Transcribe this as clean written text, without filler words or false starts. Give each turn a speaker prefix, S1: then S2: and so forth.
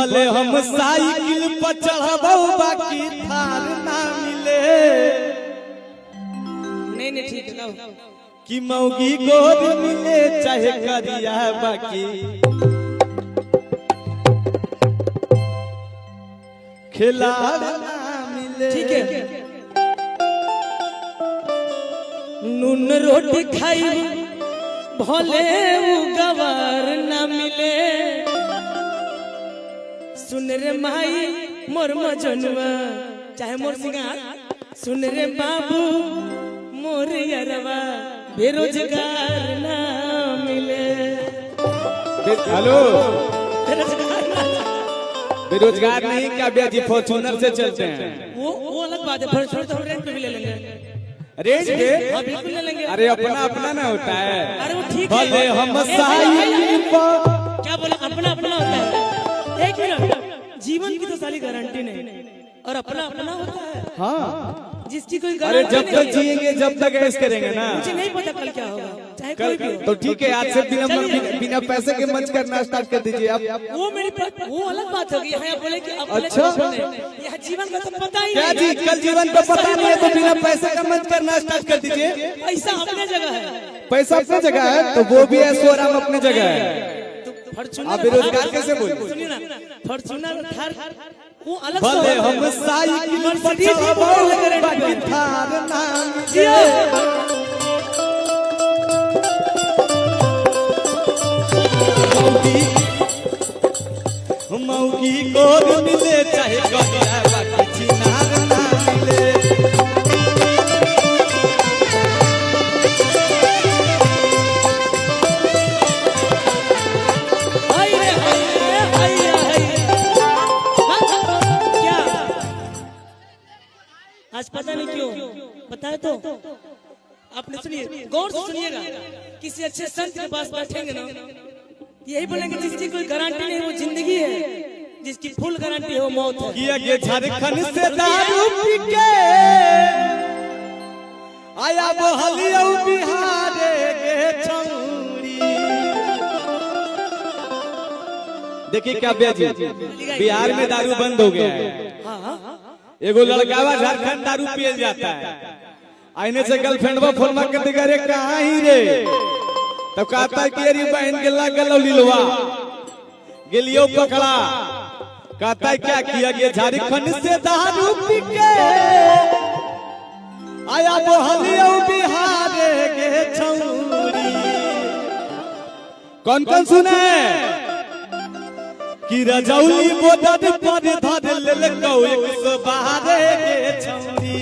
S1: भले हम साइकिल पर चढ़बो बाकी थार ना मिले।
S2: नहीं ठीक है
S1: कि मौगी गोद मिले चाहे करिया बाकी खिलाड़ ना मिले।
S2: ठीक है नून रोटी खाई भले गवार ना मिले। सुन रे माई मोर मजनुआ चाहे मोर सिंगार। सुन रे बाबू मोर यरवा बेरोजगार ना मिले।
S1: हेलो बेरोजगार नहीं क्या भैया जी फॉर्च्यूनर से चलते हैं।
S2: वो अलग बात है। फॉर्च्यूनर तो हम रेंट पे भी ले लेंगे।
S1: रेंज पे
S2: हाँ बिल्कुल ले लेंगे।
S1: अरे अपना अपना ना होता है।
S2: अरे वो ठीक है
S1: भले हम साइकिल पर
S2: क्या बोला अपना अपना होता है। एक मिनट जीवन की तो सारी गारंटी नहीं और अपना अपना होता है।
S1: हाँ
S2: जिसकी कोई
S1: अरे
S2: गारंटी
S1: जब तक जिएंगे जब तक ऐश करेंगे ना।
S2: मुझे नहीं पता कल क्या होगा चाहे कोई भी हो।
S1: तो ठीक है आज से बिना पैसे के मंच करना स्टार्ट कर दीजिए आप।
S2: वो अलग बात होगी। यहाँ आप बोले कि आप
S1: अच्छा
S2: यहाँ जीवन का तो पता ही
S1: क्या
S2: नहीं।
S1: जी कल जीवन का पता नहीं है तो बिना पैसे का मंच करना स्टार्ट कर दीजिए।
S2: पैसा अपने जगह है।
S1: पैसा अपनी जगह है तो वो भी ऐशो आराम अपनी जगह है।
S2: फॉर्च्यूनर
S1: आप बेरोजगार कैसे बोले।
S2: सुनिए ना फॉर्च्यूनर थार वो अलग
S1: भले हम साइकिल पर चढ़बो बाकी थार ना मिले। मौगी गोद मिले चाहे करिया बाकी चिनार ना मिले।
S2: क्या आज पता नहीं क्यों बताए तो आपने सुनिए गौर से सुनिएगा। किसी अच्छे संत के पास बैठेंगे ना यही बोलेंगे जिसकी कोई गारंटी नहीं वो जिंदगी है। जिसकी फुल गारंटी है वो मौत है।
S1: किया ये झारखंड से दारू पी के आया बहलिया बिहारे के छौरी। देखिए क्या भैया जी बिहार में दारू बंद हो गया है। एगो लड़कावा झारखंड दारू पियल जाता है। आईने से गर्लफ्रेंड वो फोन मार कर दिखा रे कहाँ ही रे तो कहता है कि अरे बहन के लागल लिलवा गेलियो पकड़ा। कहता है क्या किया गया झारखंड से दारू पी के आया बहलिया बिहारे के छौरी। कौन कौन सुने कि रजौली बोदर पर धर लेलकौ 112 के छौरी।